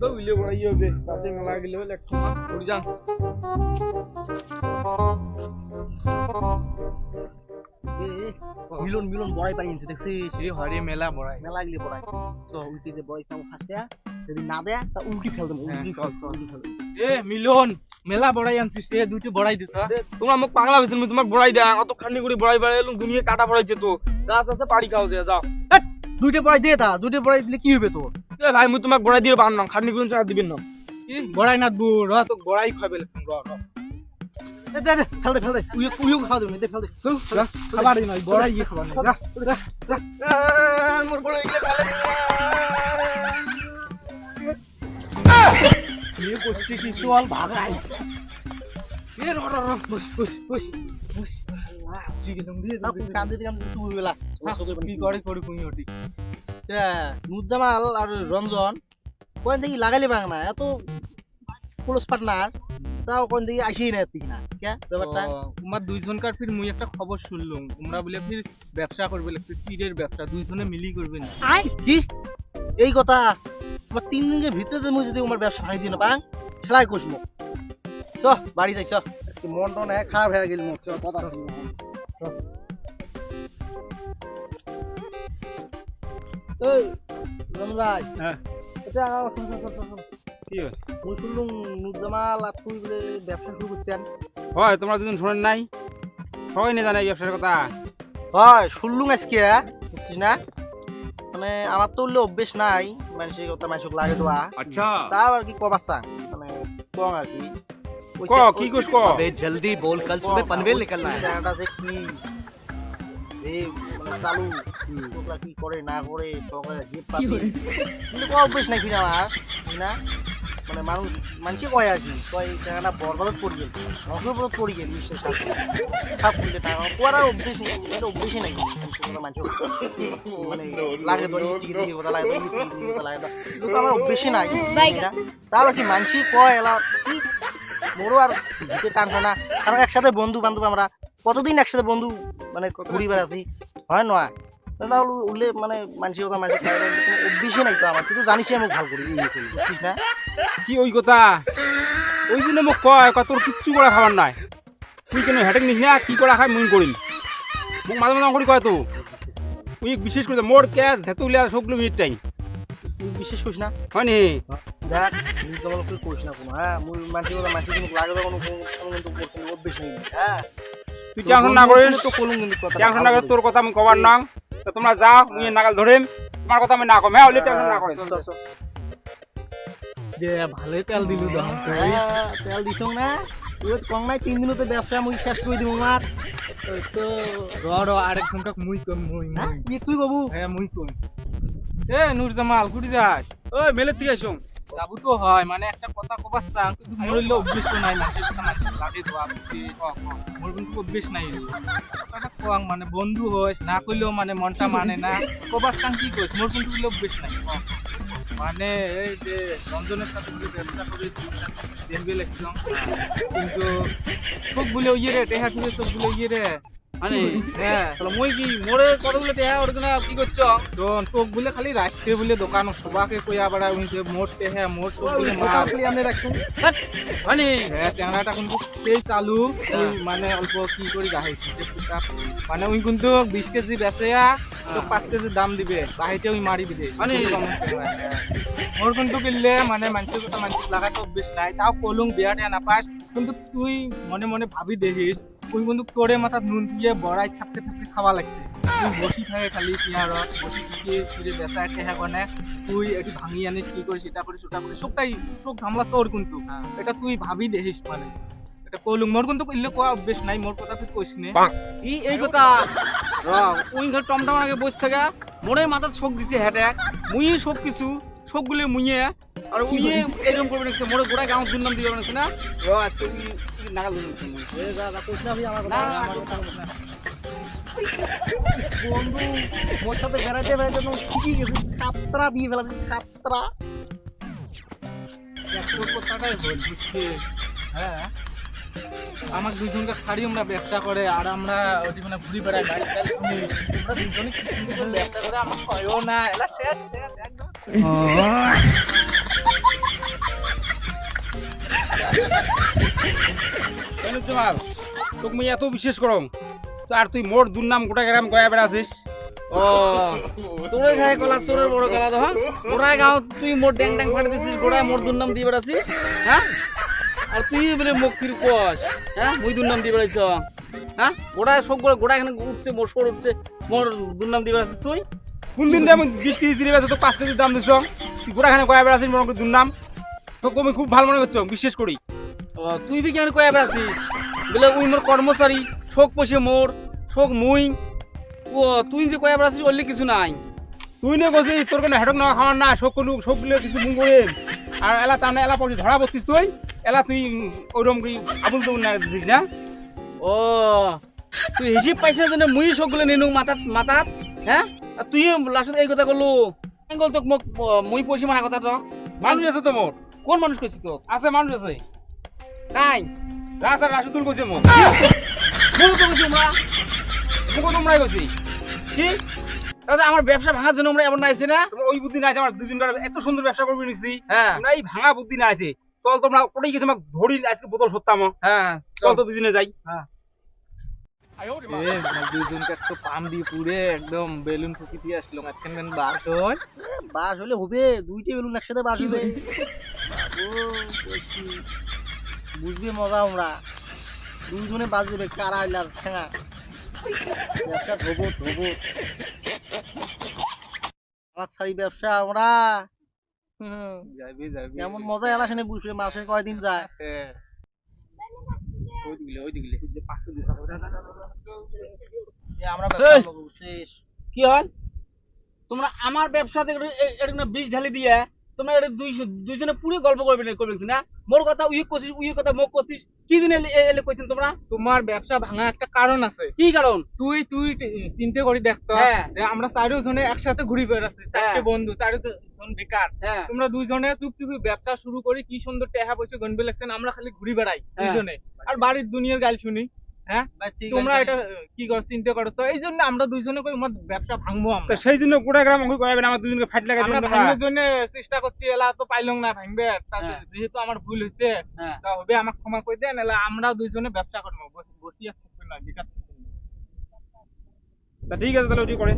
তো উইলে বড়াই হবে তাতে মেলা গেলে হলে একটু মা উড়ি যান মিলন মিলন বড়াই পাই আনছে দেখছিস সে হরে মেলা বড়াই মেলা গেলে বড়াই তো উল্টি যে বড়াই চামচ ফাঁসতে যদি না দেয় তা উল্টি ফেল দেবো উল্টি চল, ফেল উল্টি ফেল এ মিলন মেলা বড়াই আনছিস সে দুইটি বড়াই দিত তোমরা মোক পাগলা হইছিল আমি তোমাক বড়াই দেয়া অত খান্ডি করে বড়াই বাড়াইলাম দুনিয়া কাটা পড়াইছে তো গাছ আছে পাড়ি খাও যে যাও দুইটা বড়াই দে তা দুইটা বড়াই দিলে কি হবে তোর এ ভাই মুই তোমাক বড়াই দিয়ে বান না খান্ডি করে চা দিবেন না কি বড়াই না দু র তো বড়াই খাবে লাগছেন র দে দে দে ফেল দে উইও খাওয়া দেবো দে ফেল দে খাবারই নাই বড়াই গিয়ে খাবার নাই মোর বড়াই গিয়ে খালে ये कोची की सवाल भाग रहा है ये रो पुश जी के तुम दिए কান্দে তুই বেলা কি করে করে কুই ওটি নুরজামাল আর রঞ্জন কোন থেকে লাগাইলে বাং না এত ক্লোজ পার্টনার তাও কোন থেকে আসেই না এত না কে ব্যাপারটা তোমার দুইজনকার ফির মুই একটা খবর শুনলুম তোমরা বলে ফির ব্যবসা করবে লাগছে চিড়ের ব্যবসা দুইজনে মিলি করবে না কি এই কথা তোমার 3 দিনের ভিতরে যে মুই যদি আমার ব্যবসা ভাঙি দিই না বাং সেলাই করিস মুখ চ বাড়ি যাই চ আজকে মন টন খারাপ হয়ে গেল মুখ চ কথা এই রমন ভাই হ্যাঁ এটা কি হয় মুই শুনলুম নুরজামাল আর তুই বলে ব্যবসা শুরু করছেন হয় তোমরা দুজন শুনেন নাই সবাই না জানে এই ব্যবসার কথা হয় শুনলুম আজকে বুঝছিস না মানে আমার তো উল্লে অভ্যেস নাই মানুষের কথা মানুষক লাগে দেওয়া अच्छा তাও আর কি কবার চান মানে কম আর কি কি কোস ক अबे जल्दी बोल कल सुबह पनवेल निकलना है জায়গাটা যে কি যে মানে চালু তোমরা কি করে না করে তোমরা যে পাতি কিন্তু কোনো অভ্যেস নাই ফিরে আমার না মানে মানুষে কয় আর কি কয় জায়গাটা বরবাদত পড়ি গেল ধ্বংসপ্রদ পড়ি গেল বিশ্বের সাথে সব করলে টাকা কোয়ার অভ্যেস নেই এটা অভ্যেসই নাই মানুষ মানে লাগে তো টিকি কথা লাগে তো কথা লাগে কিন্তু আমার অভ্যেসই নাই তাও কি মানুষই কয় এলা কি মোরও আর ভিতরে টানছে না কারণ একসাথে বন্ধু বান্ধব আমরা কতদিন একসাথে বন্ধু মানে ঘুরি বেড়াচ্ছি হয় নয় তাহলে উঠলে মানে মানুষের কথা মানুষ অভ্যেসই নাই তো আমার তুই তো জানিসই আমি ভাল করি বুঝছিস না কি ওই কথা ওই জন্য মোক কয় তোর কিচ্ছু করে খাবার নাই তুই কেন হেঁটে নিস না কি করে খাই মুই করিম মোক মাঝে মাঝে করি কয় তো তুই বিশেষ করে মোর ক্যাশ ঝেতুলিয়া সবগুলো মিটটাই তুই বিশেষ করিস না হয় নি দেখ তুই যেমন তুই করিস না কোনো হ্যাঁ মুই মানুষের কথা মানুষের কিন্তু লাগে কোনো কিন্তু অভ্যেস নেই হ্যাঁ তুই টেনশন না করিস তো কলম কিন্তু কথা টেনশন না করিস তোর কথা আমি কবার নাম তো তোমরা যাও মুই নাগাল ধরিম তোমার কথা আমি না কম হ্যাঁ ওলে টেনশন না করিস যে ভালোই তেল দিলু তেল দিছ না তুই কম নাই 3 দিনতে ব্যবসা মুই শেষ করে দিব আমার তো র আরেক সংখ্যক মুই কম মুই কি তুই কবু হ্যাঁ মুই কম এ নূরজামাল কুটি যাস ওই মেলে তুই আসো যাবো তো হয় মানে একটা কথা কবার চাং কিন্তু মরিলে অভ্যেস নাই মানুষের কথা মানুষের লাগে দোয়া বুঝছি মোর কিন্তু অভ্যেস নাই কথাটা কোয়াং মানে বন্ধু হইস না কইলেও মানে মনটা মানে না কবার চাং কি কইস মোর কিন্তু অভ্যেস নাই মানে এই যে রঞ্জনের সাথে ব্যবসা করে দেখবে লাগছিলাম কিন্তু সব বলে ইয়ে রে টেহা টুকে সব বলে ইয়ে রে মানে হ্যাঁ তাহলে মই কি মোরে কতগুলো টেহা ওরজনা কি করছ শোন তোক বলে খালি রাখতে বলে দোকান সবাকে কইয়া বাড়া উইতে মোর টেহা মোর সব বলে মাল খালি আমি রাখছু মানে হ্যাঁ চ্যাংড়াটা কিন্তু সেই চালু মানে অল্প কি করি গাহাইছি সে মানে উই কিন্তু 20 কেজি বেচেয়া তো 5 কেজি দাম দিবে বাহিতে উই মারি দিবে মানে মোর কিন্তু কিনলে মানে মানুষের কথা মানুষ লাগাতে অভ্যেস নাই তাও কলুং বিয়াটা না পাস কিন্তু তুই মনে মনে ভাবি দেখিস তুই কিন্তু তোরে মাথা নুন দিয়ে বড়াই থাকতে থাকতে খাওয়া লাগছে তুই বসি থাকে খালি পিয়ারত বসি থেকে ফিরে বেচা টেহা কনে তুই এটি ভাঙি আনিস কি করিস এটা করিস ওটা করিস সবটাই সব ঝামলা তোর কিন্তু এটা তুই ভাবি দেখিস মানে এটা কলুং মোর কিন্তু কইলে কোয়া অভ্যেস নাই মোর কথা তুই কইস নে এই কথা র ওই ঘর টমটম আগে বসে থাকা মোরে মাথা ছোক দিছে হেডেক মুই সব কিছু সবগুলো মুইয়ে আর উইয়ে এরকম করবে না মোরে গোড়া গাঁও দুর্নাম দিবে না র আজকে উই নাগাল ধরে মুই এ যা কইছ না ভাই আমার কথা বন্ধু মোর সাথে বেড়াইতে বেড়াইতে ঠিকই গেছে খাতরা দিয়ে ফেলাম খাতরা একটু কথাটাই হল বুঝছি হ্যাঁ আমার দুইজনকে ছাড়ি আমরা ব্যবসা করে আর আমরা ওইখানে ঘুরি বেড়াই গাড়ি টাড়ি শুনি আমরা দুইজনে কি সুন্দর ব্যবসা করে আমার কয়ও না এলা শেষ একদম কেন তোমার তোকে মুই এত বিশ্বাস করম তো আর তুই মোর দুর্নাম গোটা গ্রাম গয়া বেড়াছিস ও তোরে খায় কলা চোরের বড় গলা তো হ্যাঁ গোড়ায় গাঁও তুই মোর ড্যাং ড্যাং ফাটে দিছিস গোড়ায় মোর দুর্নাম দিয়ে বেড়াছিস হ্যাঁ আর তুই বলে মুখ ফির কস হ্যাঁ মুই দুর্নাম দিয়ে বেড়াইছ হ্যাঁ গোড়ায় সব গোড়া এখানে উঠছে মোর সর উঠছে মোর দুর্নাম দিয়ে বেড়াছিস তুই কোন দিন আমি 20 কেজি চিনি বেছে তো 5 কেজির দাম দিছ তুই গোটা খানে গয়া বেড়াছিস মোর দুর্নাম তোকে আমি খুব ভালো মনে করছো বিশ্বাস করি ও তুই বি কেন কয়া বেড়াছিস বলে উই মোর কর্মচারী শোক পয়সে মোর শোক মুই ও তুই যে কয়া বেড়াছিস বললে কিছু নাই তুই নে কছিস তোর কোনো হেডক না খাওয়ার না সব গুলো কিছু মুখ করে আর এলা তানে এলা পড়ছিস ধরা বসছিস তুই এলা তুই ওরকম কি আবুল তো না দিস না ও তুই হিসিব পাইছ না জানে মুই সবগুলো নিনু মাথাত হ্যাঁ আর তুই লাস্টত এই কথা কলু গল তোক মোক মুই পয়সা মানা কথা তো মানুষ আছে তো মোর কোন মানুষ কইছিস তো আছে মানুষ আছে নাই রাস্তার রাসুদুল কইছে মোর মুই তো কইছি মা মুখ তোমরাই কইছি কি দাদা আমার ব্যবসা ভাঙার জন্য আমরা এমন নাইছি না তোমার ওই বুদ্ধি না আছে আমার দুদিন ধরে এত সুন্দর ব্যবসা করবি নিছি হ্যাঁ আমরা এই ভাঙা বুদ্ধি না আছে চল তোমরা ওটাই গেছে আমাকে ধরি আজকে বোতল সত্তাম হ্যাঁ চল তো দুদিনে যাই দুজনকে একটু পাম দিয়ে পুরে একদম বেলুন ফুকি দিয়ে আসলো একখান বাস হয় বাস হলে হবে দুইটা বেলুন একসাথে বাস হবে ও বেশ কি, বুঝবে মজা আমরা দুইজনে বাস দেবে কারা আইলার ঠেঙা ব্যবসা ধোবো আমার ছাড়ি ব্যবসা আমরা যাবি যাবি কেমন মজা এলা শুনে বুঝবে মাসে কয়দিন যায় ওই দিগলে আমরা এই! ব্যবসা করবো, শেষ। কি হল তোমরা আমার ব্যবসাতে এটা বিষ ঢালি দিয়ে তোমরা এটা দুইজনে পুরো গল্প করবে না মোর কথা উই কথা মোক কছিস কি জন্য এলে কইছেন তোমরা তোমার ব্যবসা ভাঙা একটা কারণ আছে কি কারণ তুই চিন্তা করে দেখতো হ্যাঁ। যে আমরা চারজনে একসাথে ঘুরি বেড়াচ্ছি চারটে হ্যাঁ। বন্ধু চারজন বেকার হ্যাঁ তোমরা দুইজনে চুপচুপি ব্যবসা শুরু করি কি সুন্দর টেহা পয়সা গনবে লাগছেন আমরা খালি ঘুরি বেড়াই দুইজনে আর বাড়ির দুনিয়ার গাল শুনি হ্যাঁ ভাই, ঠিক তোমরা আছে। এটা কি কর চিন্তা করো তো এই জন্য আমরা দুইজনে কই আমার ব্যবসা ভাঙবো তো আমরা সেই জন্য গোটা গ্রাম আমাকে কয়াবেন আমার দুদিনকে ফাইট লাগাই আমরা দিবেন ভাঙার জন্য চেষ্টা করছি এলা তো পাইলং না ভাঙবে হ্যাঁ। যেহেতু আমার ভুল হয়েছে হ্যাঁ তা হবে আমাকে ক্ষমা করে দেন এলা আমরা দুইজনে ব্যবসা করবো বসিয়া থাকবে না বেকার থাকবে না। তা ঠিক আছে তাহলে ওটি করে